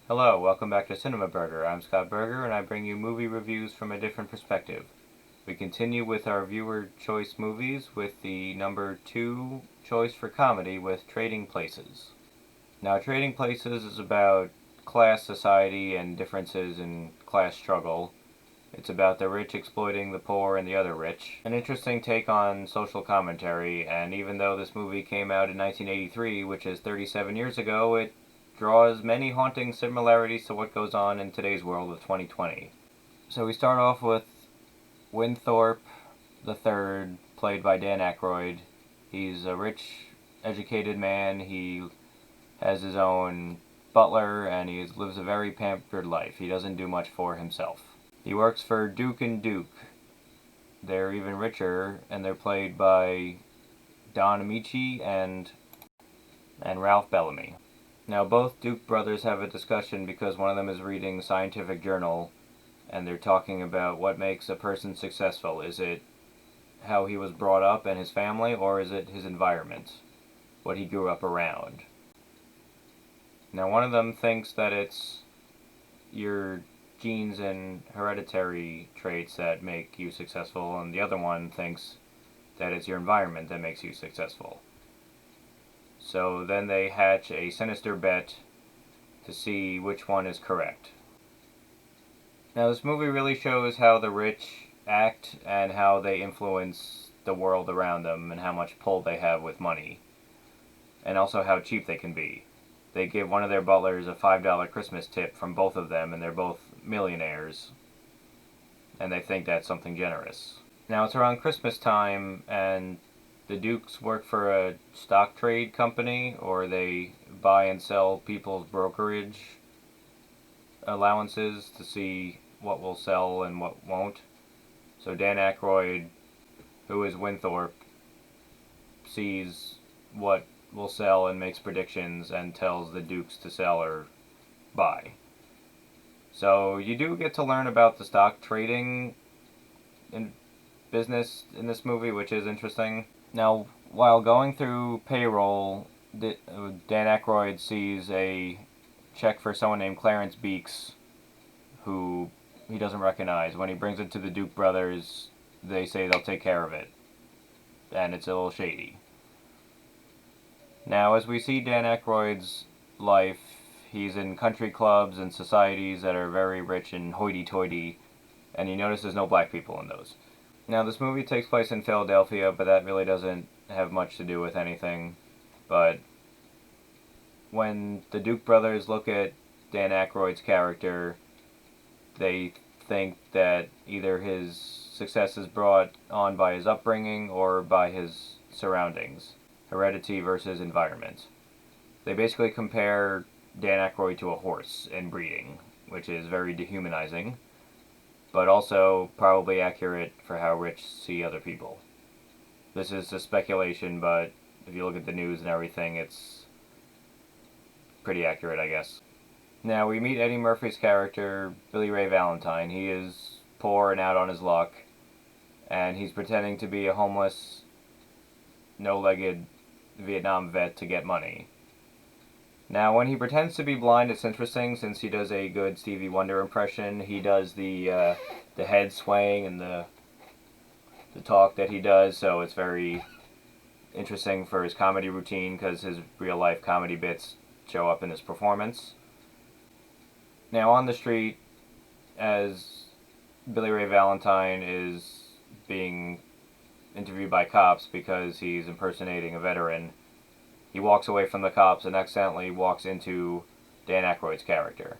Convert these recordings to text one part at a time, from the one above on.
Hello, welcome back to CinemaBurger. I'm Scott Berger, and I bring you movie reviews from a different perspective. We continue with our viewer choice movies with the number 2 choice for comedy with Trading Places. Now, Trading Places is about class society and differences in class struggle. It's about the rich exploiting the poor and the other rich. An interesting take on social commentary, and even though this movie came out in 1983, which is 37 years ago, it draws many haunting similarities to what goes on in today's world of 2020. So we start off with Winthorpe III, played by Dan Aykroyd. He's a rich, educated man. He has his own butler, and he lives a very pampered life. He doesn't do much for himself. He works for Duke and Duke. They're even richer, and they're played by Don Amici and Ralph Bellamy. Now, both Duke brothers have a discussion because one of them is reading scientific journal, and they're talking about what makes a person successful. Is it how he was brought up and his family, or is it his environment, what he grew up around? Now, one of them thinks that it's your genes and hereditary traits that make you successful, and the other one thinks that it's your environment that makes you successful. So then they hatch a sinister bet to see which one is correct. Now, this movie really shows how the rich act and how they influence the world around them and how much pull they have with money, and also how cheap they can be. They give one of their butlers a $5 Christmas tip from both of them, and they're both millionaires, and they think that's something generous. Now, it's around Christmas time, and the Dukes work for a stock trade company, or they buy and sell people's brokerage allowances to see what will sell and what won't. So Dan Aykroyd, who is Winthorpe, sees what will sell and makes predictions and tells the Dukes to sell or buy. So you do get to learn about the stock trading in business in this movie, which is interesting. Now, while going through payroll, Dan Aykroyd sees a check for someone named Clarence Beeks, who he doesn't recognize. When he brings it to the Duke brothers, they say they'll take care of it, and it's a little shady. Now, as we see Dan Aykroyd's life, he's in country clubs and societies that are very rich and hoity-toity, and you notice there's no black people in those. Now, this movie takes place in Philadelphia, but that really doesn't have much to do with anything. But when the Duke brothers look at Dan Aykroyd's character, they think that either his success is brought on by his upbringing or by his surroundings, heredity versus environment. They basically compare Dan Aykroyd to a horse in breeding, which is very dehumanizing, but also probably accurate for how rich see other people. This is a speculation, but if you look at the news and everything, it's pretty accurate, I guess. Now, we meet Eddie Murphy's character, Billy Ray Valentine. He is poor and out on his luck, and he's pretending to be a homeless, no-legged Vietnam vet to get money. Now, when he pretends to be blind, it's interesting since he does a good Stevie Wonder impression. He does the head swaying and the talk that he does, so it's very interesting for his comedy routine because his real-life comedy bits show up in his performance. Now, on the street, as Billy Ray Valentine is being interviewed by cops because he's impersonating a veteran, he walks away from the cops and accidentally walks into Dan Aykroyd's character.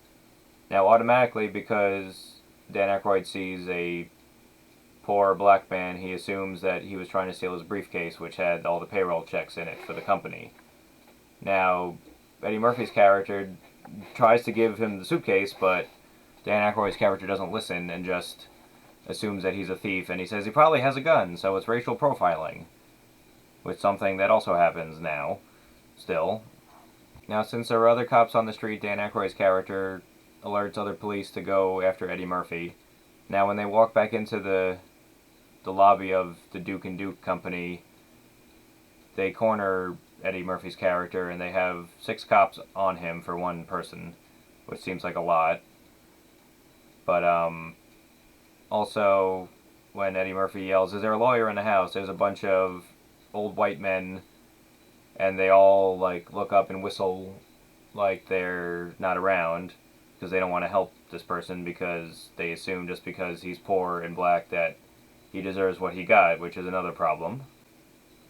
Now, automatically, because Dan Aykroyd sees a poor black man, he assumes that he was trying to steal his briefcase, which had all the payroll checks in it for the company. Now, Eddie Murphy's character tries to give him the suitcase, but Dan Aykroyd's character doesn't listen and just assumes that he's a thief, and he says he probably has a gun, so it's racial profiling, which is something that also happens now. Still. Now, since there are other cops on the street, Dan Aykroyd's character alerts other police to go after Eddie Murphy. Now, when they walk back into the lobby of the Duke and Duke company, they corner Eddie Murphy's character, and they have 6 cops on him for one person. which seems like a lot. But also, when Eddie Murphy yells, "Is there a lawyer in the house?" There's a bunch of old white men, and they all like look up and whistle like they're not around because they don't want to help this person because they assume just because he's poor and black that he deserves what he got, which is another problem.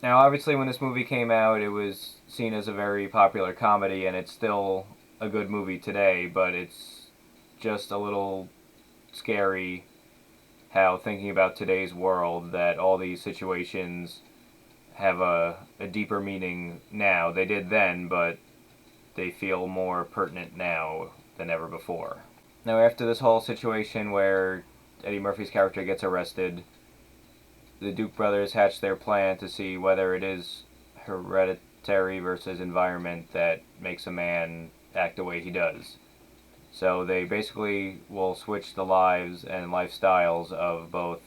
Now, obviously, when this movie came out, it was seen as a very popular comedy, and it's still a good movie today, but it's just a little scary how, thinking about today's world, that all these situations have a deeper meaning now. They did then, but they feel more pertinent now than ever before. Now, after this whole situation where Eddie Murphy's character gets arrested, the Duke brothers hatch their plan to see whether it is hereditary versus environment that makes a man act the way he does. So they basically will switch the lives and lifestyles of both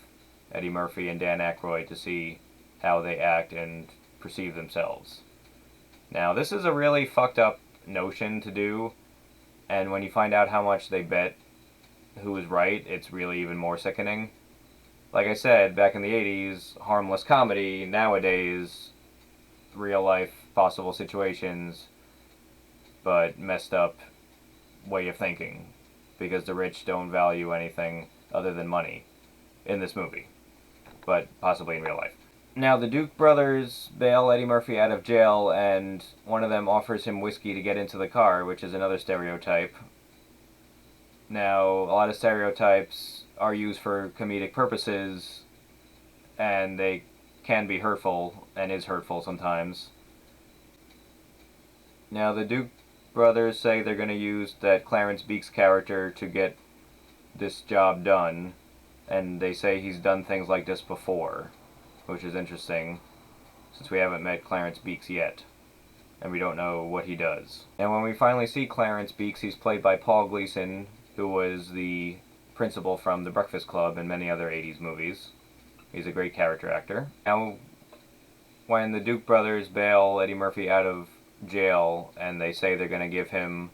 Eddie Murphy and Dan Aykroyd to see how they act and perceive themselves. Now, this is a really fucked up notion to do, and when you find out how much they bet who is right, it's really even more sickening. Like I said, back in the 80s, harmless comedy. Nowadays, real life possible situations, but messed up way of thinking, because the rich don't value anything other than money in this movie, but possibly in real life. Now, the Duke brothers bail Eddie Murphy out of jail, and one of them offers him whiskey to get into the car, which is another stereotype. Now, a lot of stereotypes are used for comedic purposes, and they can be hurtful, and is hurtful sometimes. Now, the Duke brothers say they're going to use that Clarence Beeks character to get this job done, and they say he's done things like this before, which is interesting, since we haven't met Clarence Beeks yet, and we don't know what he does. And when we finally see Clarence Beeks, he's played by Paul Gleason, who was the principal from The Breakfast Club and many other 80s movies. He's a great character actor. Now, when the Duke brothers bail Eddie Murphy out of jail and they say they're going to give him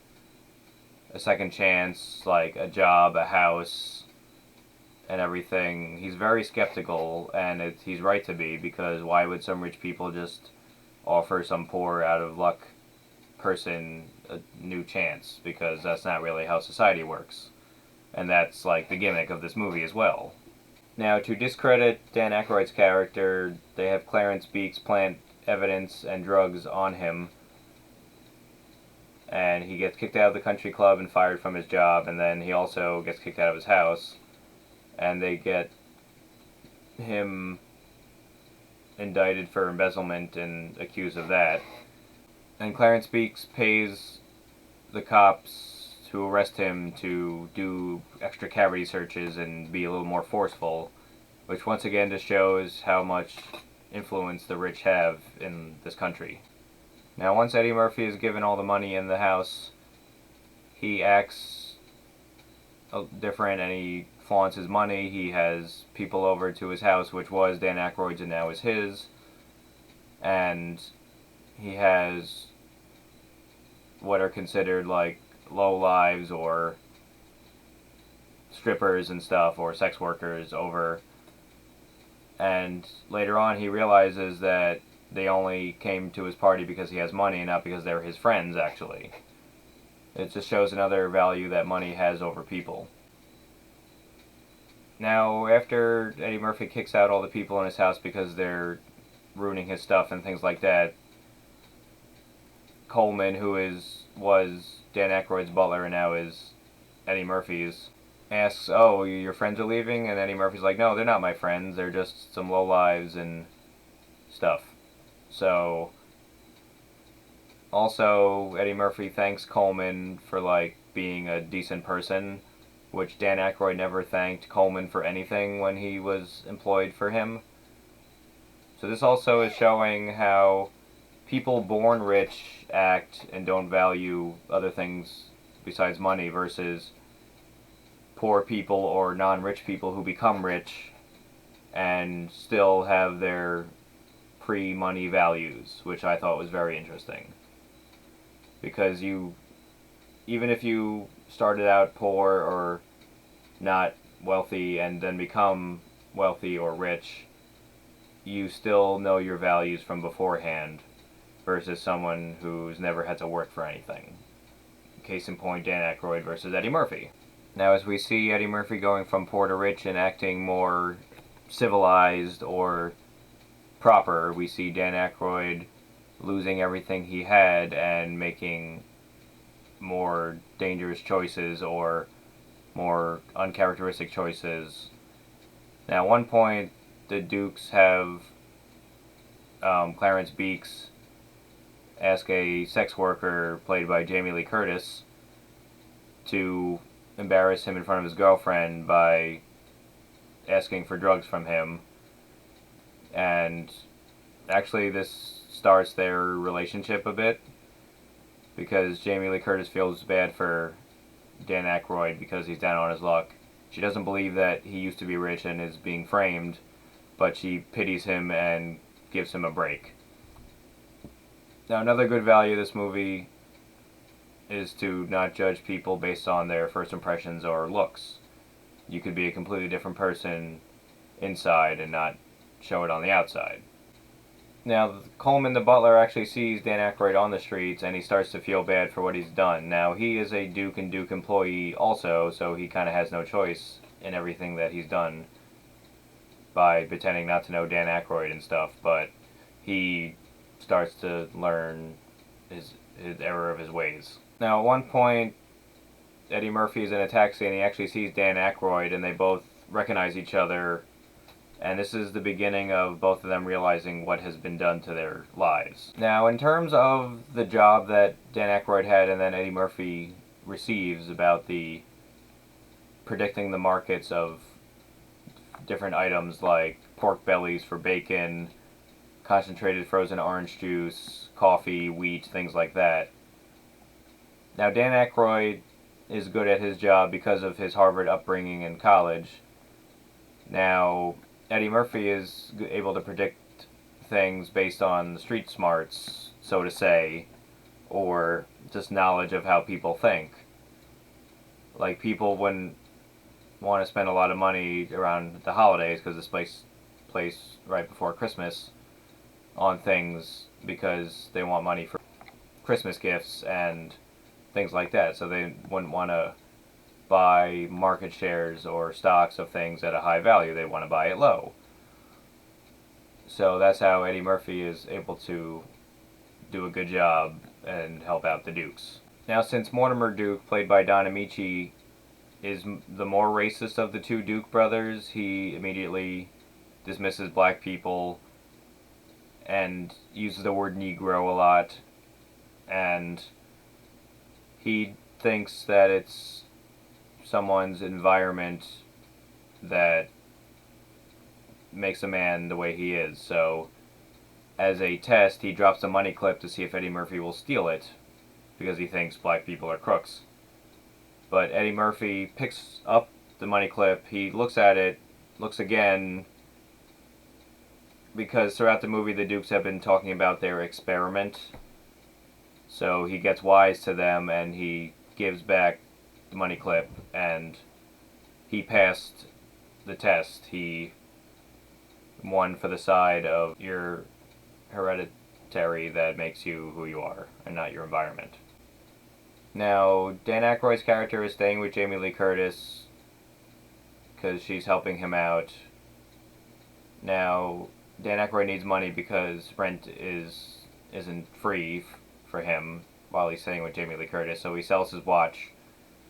a second chance, like a job, a house, and everything, he's very skeptical, and he's right to be, because why would some rich people just offer some poor, out-of-luck person a new chance? Because that's not really how society works. And that's like the gimmick of this movie as well. Now, to discredit Dan Aykroyd's character, they have Clarence Beeks plant evidence and drugs on him, and he gets kicked out of the country club and fired from his job, and then he also gets kicked out of his house, and they get him indicted for embezzlement and accused of that. And Clarence Beeks pays the cops to arrest him to do extra cavity searches and be a little more forceful, which once again just shows how much influence the rich have in this country. Now, once Eddie Murphy is given all the money in the house, he acts different and he flaunts his money. He has people over to his house, which was Dan Aykroyd's and now is his, and he has what are considered like low lives or strippers and stuff, or sex workers over, and later on he realizes that they only came to his party because he has money and not because they were his friends, actually. It just shows another value that money has over people. Now, after Eddie Murphy kicks out all the people in his house because they're ruining his stuff and things like that, Coleman, who was Dan Aykroyd's butler and now is Eddie Murphy's, asks, "Oh, your friends are leaving?" And Eddie Murphy's like, "No, they're not my friends. They're just some lowlives and stuff." So, also, Eddie Murphy thanks Coleman for, like, being a decent person, which Dan Aykroyd never thanked Coleman for anything when he was employed for him. So this also is showing how people born rich act and don't value other things besides money, versus poor people or non-rich people who become rich and still have their pre-money values, which I thought was very interesting. Because you even if you started out poor or not wealthy and then become wealthy or rich, you still know your values from beforehand versus someone who's never had to work for anything. Case in point, Dan Aykroyd versus Eddie Murphy. Now, as we see Eddie Murphy going from poor to rich and acting more civilized or proper, we see Dan Aykroyd losing everything he had and making more dangerous choices or more uncharacteristic choices. Now, at one point, the Dukes have Clarence Beeks ask a sex worker played by Jamie Lee Curtis to embarrass him in front of his girlfriend by asking for drugs from him. And actually, this starts their relationship a bit because Jamie Lee Curtis feels bad for Dan Aykroyd because he's down on his luck. She doesn't believe that he used to be rich and is being framed, but she pities him and gives him a break. Now, another good value of this movie is to not judge people based on their first impressions or looks. You could be a completely different person inside and not show it on the outside. Now, Coleman the butler actually sees Dan Aykroyd on the streets and he starts to feel bad for what he's done. Now, he is a Duke and Duke employee also, so he kind of has no choice in everything that he's done by pretending not to know Dan Aykroyd and stuff, but he starts to learn his error of his ways. Now, at one point, Eddie Murphy is in a taxi and he actually sees Dan Aykroyd and they both recognize each other, and this is the beginning of both of them realizing what has been done to their lives. Now, in terms of the job that Dan Aykroyd had and then Eddie Murphy receives about the predicting the markets of different items like pork bellies for bacon, concentrated frozen orange juice, coffee, wheat, things like that. Now, Dan Aykroyd is good at his job because of his Harvard upbringing in college. Now, Eddie Murphy is able to predict things based on the street smarts, so to say, or just knowledge of how people think. Like, people wouldn't want to spend a lot of money around the holidays because this place right before Christmas on things because they want money for Christmas gifts and things like that. So they wouldn't want to buy market shares or stocks of things at a high value. They want to buy it low. So that's how Eddie Murphy is able to do a good job and help out the Dukes. Now, since Mortimer Duke, played by Don Amici, is the more racist of the two Duke brothers, he immediately dismisses black people and uses the word Negro a lot, and he thinks that it's someone's environment that makes a man the way he is. So, as a test, he drops a money clip to see if Eddie Murphy will steal it, because he thinks black people are crooks. But Eddie Murphy picks up the money clip, he looks at it, looks again, because throughout the movie the Dukes have been talking about their experiment. So he gets wise to them and he gives back the money clip, and he passed the test. He won for the side of your hereditary that makes you who you are and not your environment. Now, Dan Aykroyd's character is staying with Jamie Lee Curtis because she's helping him out. Now, Dan Aykroyd needs money because rent isn't free for him while he's staying with Jamie Lee Curtis, so he sells his watch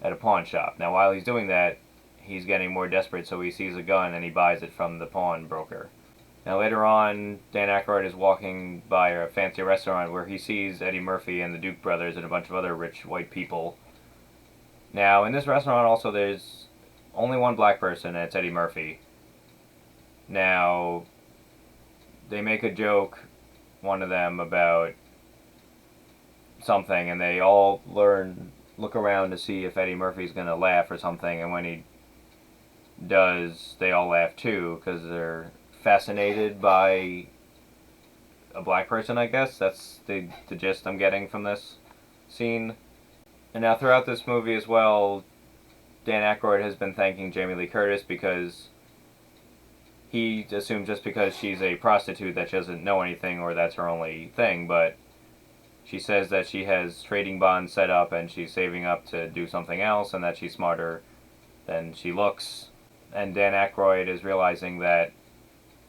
at a pawn shop. Now, while he's doing that, he's getting more desperate, so he sees a gun and he buys it from the pawnbroker. Now, later on, Dan Aykroyd is walking by a fancy restaurant where he sees Eddie Murphy and the Duke brothers and a bunch of other rich white people. Now, in this restaurant also, there's only one black person, and it's Eddie Murphy. Now, they make a joke, one of them, about something, and they all look around to see if Eddie Murphy's going to laugh or something, and when he does, they all laugh too, because they're fascinated by a black person, I guess. That's the gist I'm getting from this scene. And now throughout this movie as well, Dan Aykroyd has been thanking Jamie Lee Curtis because he assumes just because she's a prostitute that she doesn't know anything or that's her only thing, but she says that she has trading bonds set up and she's saving up to do something else and that she's smarter than she looks. And Dan Aykroyd is realizing that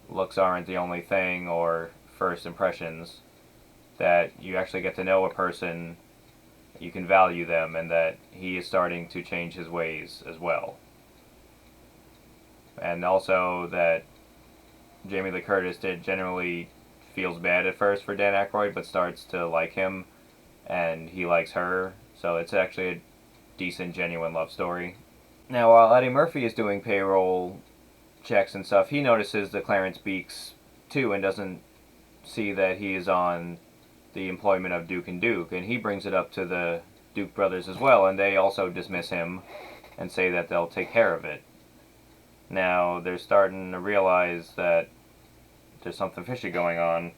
looks aren't the only thing or first impressions, that you actually get to know a person, you can value them, and that he is starting to change his ways as well. And also that Jamie Lee Curtis generally feels bad at first for Dan Aykroyd, but starts to like him, and he likes her. So it's actually a decent, genuine love story. Now, while Eddie Murphy is doing payroll checks and stuff, he notices the Clarence Beeks too, and doesn't see that he is on the employment of Duke and Duke, and he brings it up to the Duke brothers as well, and they also dismiss him and say that they'll take care of it. Now, they're starting to realize that there's something fishy going on.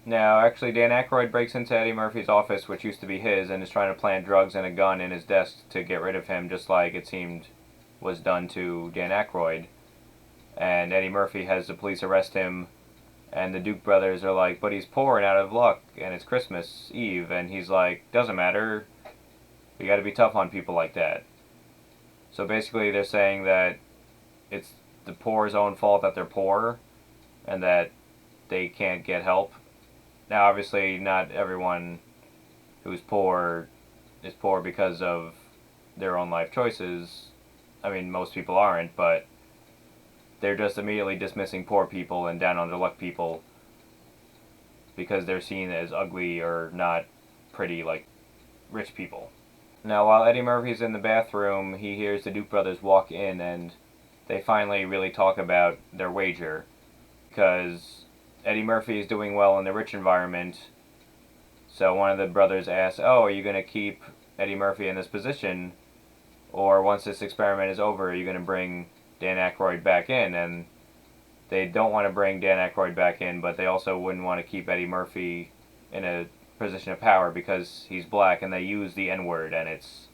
Now, actually, Dan Aykroyd breaks into Eddie Murphy's office, which used to be his, and is trying to plant drugs and a gun in his desk to get rid of him, just like it seemed was done to Dan Aykroyd. And Eddie Murphy has the police arrest him, and the Duke brothers are like, but he's poor and out of luck, and it's Christmas Eve, and he's like, doesn't matter, we gotta be tough on people like that. So basically they're saying that it's the poor's own fault that they're poor, and that they can't get help. Now obviously not everyone who's poor is poor because of their own life choices. I mean, most people aren't, but they're just immediately dismissing poor people and down on their luck people because they're seen as ugly or not pretty like rich people. Now, while Eddie Murphy's in the bathroom, he hears the Duke brothers walk in, and they finally really talk about their wager, because Eddie Murphy is doing well in the rich environment. So one of the brothers asks, oh, are you going to keep Eddie Murphy in this position, or once this experiment is over, are you going to bring Dan Aykroyd back in? And they don't want to bring Dan Aykroyd back in, but they also wouldn't want to keep Eddie Murphy in a position of power because he's black, and they use the N-word, and it's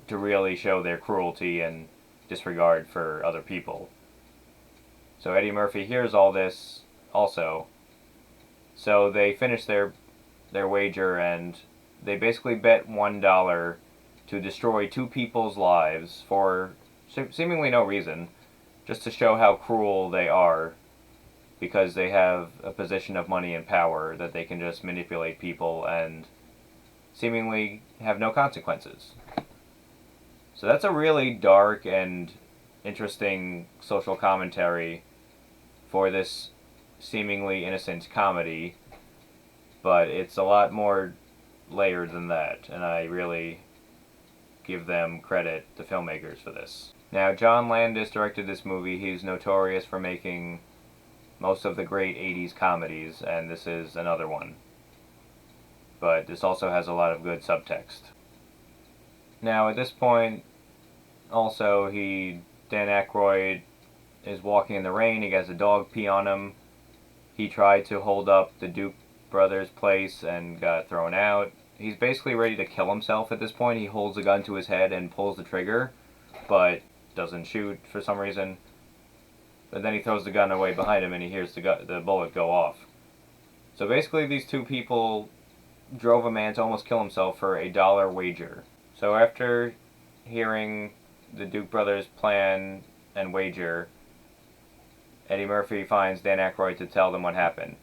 to really show their cruelty and disregard for other people. So Eddie Murphy hears all this also. So they finish their wager, and they basically bet $1 to destroy two people's lives for seemingly no reason, just to show how cruel they are, because they have a position of money and power that they can just manipulate people and seemingly have no consequences. So that's a really dark and interesting social commentary for this seemingly innocent comedy, but it's a lot more layered than that, and I really give them credit, the filmmakers, for this. Now, John Landis directed this movie. He's notorious for making most of the great 80s comedies, and this is another one. But this also has a lot of good subtext. Now, at this point, also, Dan Aykroyd is walking in the rain. He has a dog pee on him. He tried to hold up the Duke brothers' place and got thrown out. He's basically ready to kill himself at this point. He holds a gun to his head and pulls the trigger, but doesn't shoot for some reason. But then he throws the gun away behind him and he hears the bullet go off. So basically these two people drove a man to almost kill himself for $1 wager. So after hearing the Duke brothers' plan and wager, Eddie Murphy finds Dan Aykroyd to tell them what happened.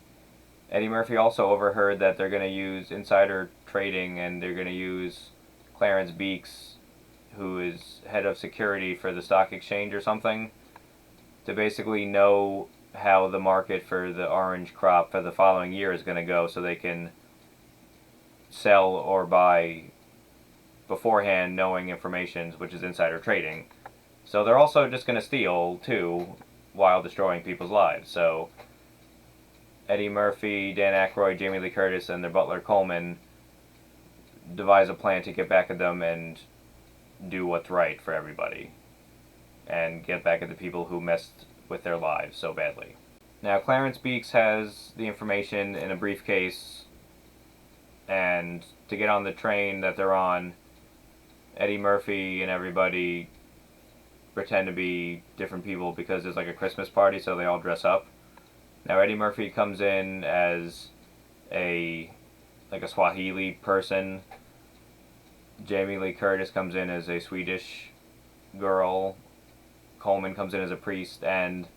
Eddie Murphy also overheard that they're going to use insider trading, and they're going to use Clarence Beeks, who is head of security for the stock exchange or something, to basically know how the market for the orange crop for the following year is going to go, so they can sell or buy beforehand, knowing information, which is insider trading. So they're also just going to steal too, while destroying people's lives. So Eddie Murphy, Dan Aykroyd, Jamie Lee Curtis, and their butler Coleman devise a plan to get back at them and do what's right for everybody, and get back at the people who messed with their lives so badly. Now, Clarence Beeks has the information in a briefcase and to get on the train that they're on, Eddie Murphy and everybody pretend to be different people because there's like a Christmas party, so they all dress up. Now Eddie Murphy comes in as a Swahili person. Jamie Lee Curtis comes in as a Swedish girl. Coleman comes in as a priest, and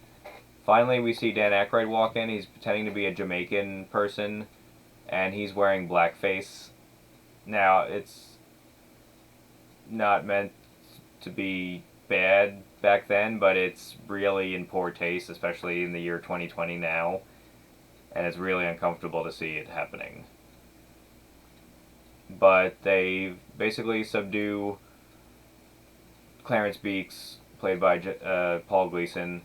finally we see Dan Aykroyd walk in. He's pretending to be a Jamaican person, and he's wearing blackface. Now, it's not meant to be bad back then, but it's really in poor taste, especially in the year 2020 now, and it's really uncomfortable to see it happening. But they basically subdue Clarence Beeks, played by Paul Gleason,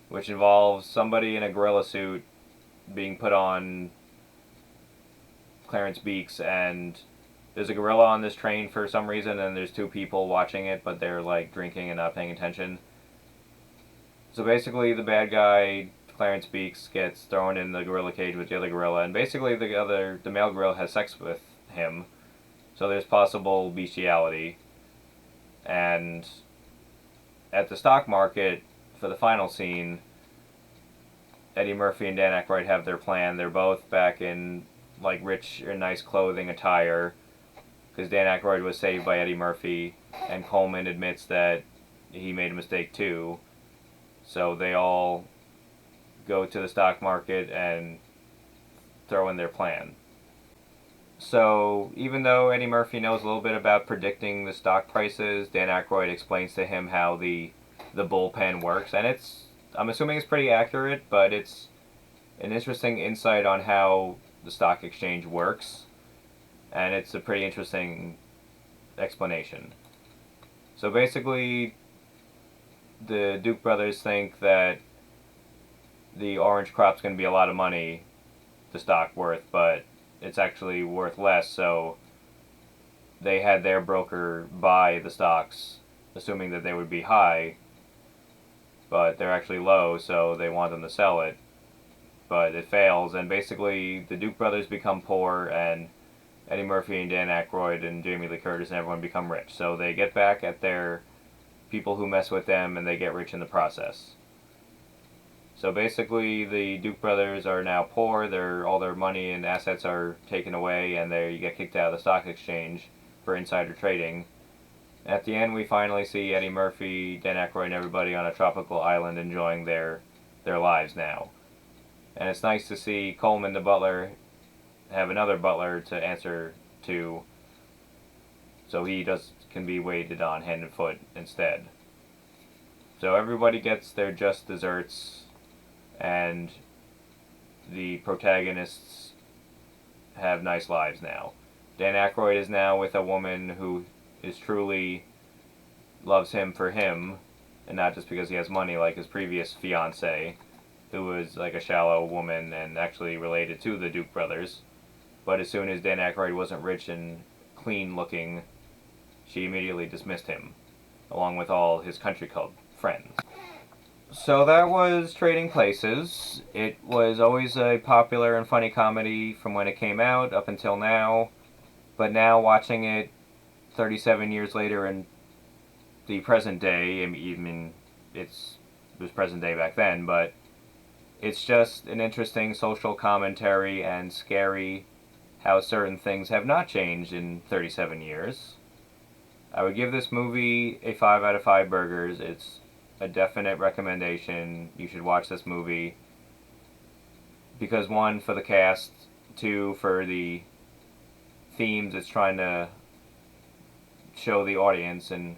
which involves somebody in a gorilla suit being put on Clarence Beeks, and there's a gorilla on this train for some reason, and there's two people watching it, but they're like drinking and not paying attention. So basically, the bad guy, Clarence Beeks, gets thrown in the gorilla cage with the other gorilla, and basically the male gorilla has sex with him. So there's possible bestiality. And at the stock market, for the final scene, Eddie Murphy and Dan Aykroyd have their plan. They're both back in like rich or nice clothing attire, because Dan Aykroyd was saved by Eddie Murphy, and Coleman admits that he made a mistake too. So they all go to the stock market and throw in their plan. So even though Eddie Murphy knows a little bit about predicting the stock prices, Dan Aykroyd explains to him how the bullpen works, and I'm assuming it's pretty accurate, but it's an interesting insight on how the stock exchange works, and it's a pretty interesting explanation. So basically, the Duke brothers think that the orange crop's going to be a lot of money, the stock worth, but it's actually worth less, so they had their broker buy the stocks, assuming that they would be high, but they're actually low, so they want them to sell it, but it fails, and basically the Duke brothers become poor, and Eddie Murphy and Dan Aykroyd and Jamie Lee Curtis and everyone become rich. So they get back at their people who mess with them, and they get rich in the process. So basically, the Duke brothers are now poor. All their money and assets are taken away, and they get kicked out of the stock exchange for insider trading. At the end, we finally see Eddie Murphy, Dan Aykroyd, and everybody on a tropical island enjoying their lives now. And it's nice to see Coleman, the butler, have another butler to answer to, so he can be waited on hand and foot instead. So everybody gets their just desserts, and the protagonists have nice lives now. Dan Aykroyd is now with a woman who is truly loves him for him, and not just because he has money like his previous fiancée, who was like a shallow woman and actually related to the Duke brothers. But as soon as Dan Aykroyd wasn't rich and clean looking, she immediately dismissed him, along with all his country club friends. So that was Trading Places. It was always a popular and funny comedy from when it came out up until now. But now watching it 37 years later in the present day, I mean, it was present day back then, but it's just an interesting social commentary and scary how certain things have not changed in 37 years. I would give this movie a 5 out of 5 burgers. It's a definite recommendation. You should watch this movie because, one, for the cast, two, for the themes it's trying to show the audience and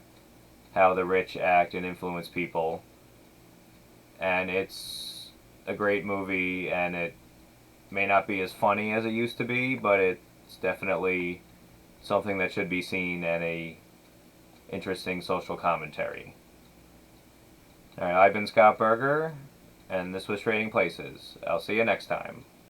how the rich act and influence people. And it's a great movie, and it may not be as funny as it used to be, but it's definitely something that should be seen and a interesting social commentary. Alright, I've been Scott Berger, and this was Trading Places. I'll see you next time.